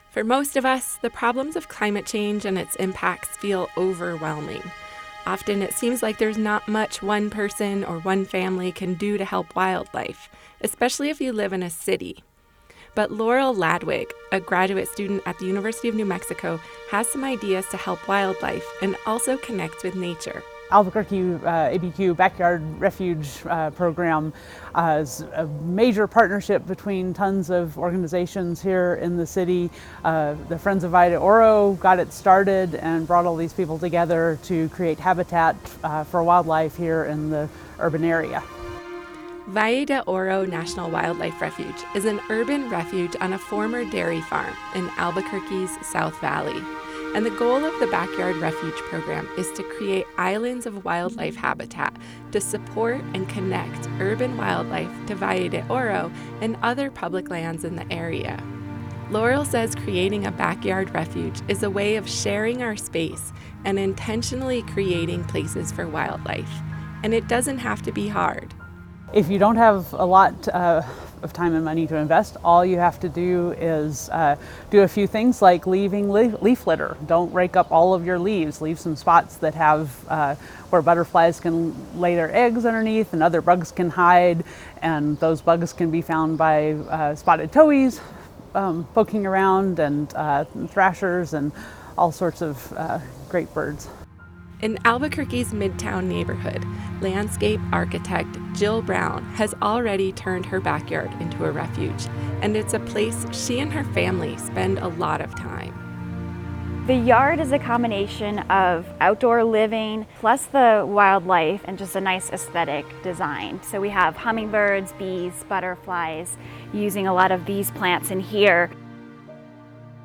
For most of us, the problems of climate change and its impacts feel overwhelming. Often it seems like there's not much one person or one family can do to help wildlife, especially if you live in a city. But Laurel Ladwig, a graduate student at the University of New Mexico, has some ideas to help wildlife and also connect with nature. Albuquerque ABQ Backyard Refuge program is a major partnership between tons of organizations here in the city. The Friends of Valle de Oro got it started and brought all these people together to create habitat for wildlife here in the urban area. Valle de Oro National Wildlife Refuge is an urban refuge on a former dairy farm in Albuquerque's South Valley. And the goal of the Backyard Refuge program is to create islands of wildlife habitat to support and connect urban wildlife to Valle de Oro and other public lands in the area. Laurel says creating a backyard refuge is a way of sharing our space and intentionally creating places for wildlife. And it doesn't have to be hard. If you don't have a lot of time and money to invest, all you have to do is do a few things like leaving leaf litter. Don't rake up all of your leaves. Leave some spots that have where butterflies can lay their eggs underneath and other bugs can hide, and those bugs can be found by spotted towhees poking around, and thrashers and all sorts of great birds. In Albuquerque's Midtown neighborhood, landscape architect Jill Brown has already turned her backyard into a refuge, and it's a place she and her family spend a lot of time. The yard is a combination of outdoor living plus the wildlife and just a nice aesthetic design. So we have hummingbirds, bees, butterflies, using a lot of these plants in here.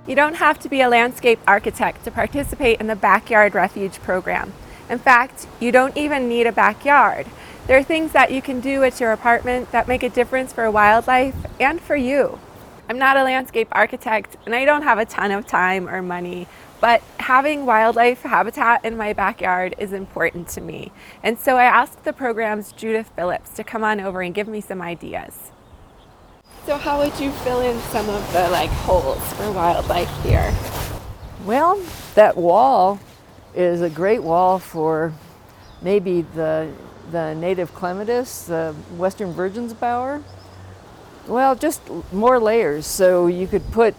You don't have to be a landscape architect to participate in the Backyard Refuge program. In fact, you don't even need a backyard. There are things that you can do at your apartment that make a difference for wildlife and for you. I'm not a landscape architect and I don't have a ton of time or money, but having wildlife habitat in my backyard is important to me. And so I asked the program's Judith Phillips to come on over and give me some ideas. So how would you fill in some of the holes for wildlife here? Well, that wall is a great wall for maybe the native clematis, the western virgin's bower. Well, just more layers. So you could put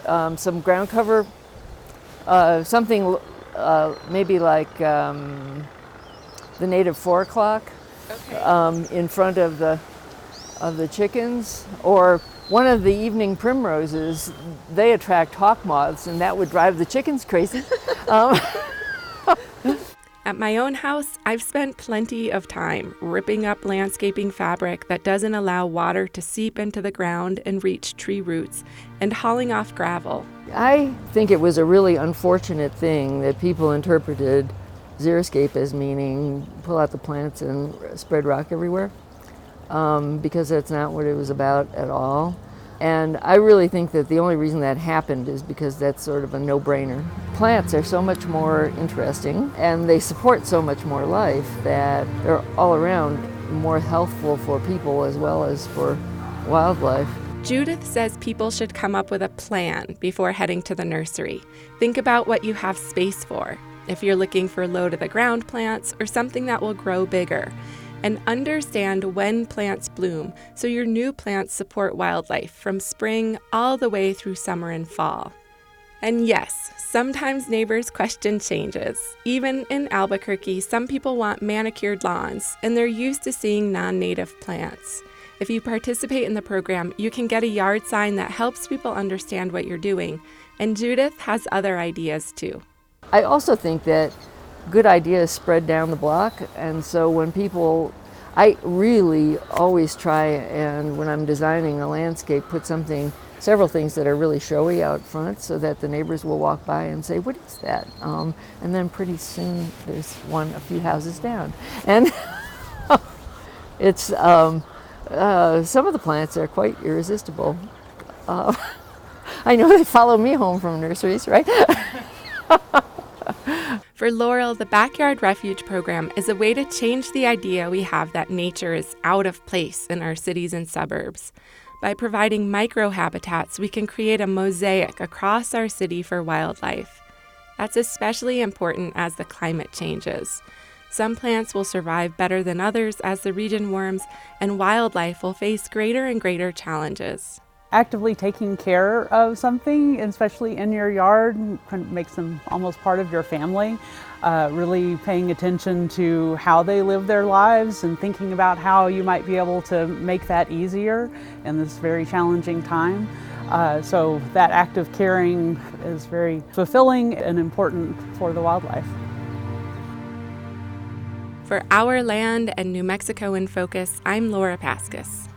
some ground cover, something maybe like the native 4 o'clock in front of the chickens, or one of the evening primroses. They attract hawk moths, and that would drive the chickens crazy. At my own house, I've spent plenty of time ripping up landscaping fabric that doesn't allow water to seep into the ground and reach tree roots, and hauling off gravel. I think it was a really unfortunate thing that people interpreted xeriscape as meaning pull out the plants and spread rock everywhere. Because that's not what it was about at all. And I really think that the only reason that happened is because that's sort of a no-brainer. Plants are so much more interesting and they support so much more life that they're all around more healthful for people as well as for wildlife. Judith says people should come up with a plan before heading to the nursery. Think about what you have space for, if you're looking for low-to-the-ground plants or something that will grow bigger. And understand when plants bloom so your new plants support wildlife from spring all the way through summer and fall. And yes, sometimes neighbors question changes. Even in Albuquerque, some people want manicured lawns, and they're used to seeing non-native plants. If you participate in the program, you can get a yard sign that helps people understand what you're doing. And Judith has other ideas too. I also think that good ideas spread down the block, and so when people, I really always try, and when I'm designing a landscape, put several things that are really showy out front so that the neighbors will walk by and say, what is that? And then pretty soon there's one a few houses down. And it's, some of the plants are quite irresistible. I know they follow me home from nurseries, right? For Laurel, the Backyard Refuge program is a way to change the idea we have that nature is out of place in our cities and suburbs. By providing microhabitats, we can create a mosaic across our city for wildlife. That's especially important as the climate changes. Some plants will survive better than others as the region warms, and wildlife will face greater and greater challenges. Actively taking care of something, especially in your yard, makes them almost part of your family. Really paying attention to how they live their lives and thinking about how you might be able to make that easier in this very challenging time. So that act of caring is very fulfilling and important for the wildlife. For Our Land and New Mexico in Focus, I'm Laura Paskus.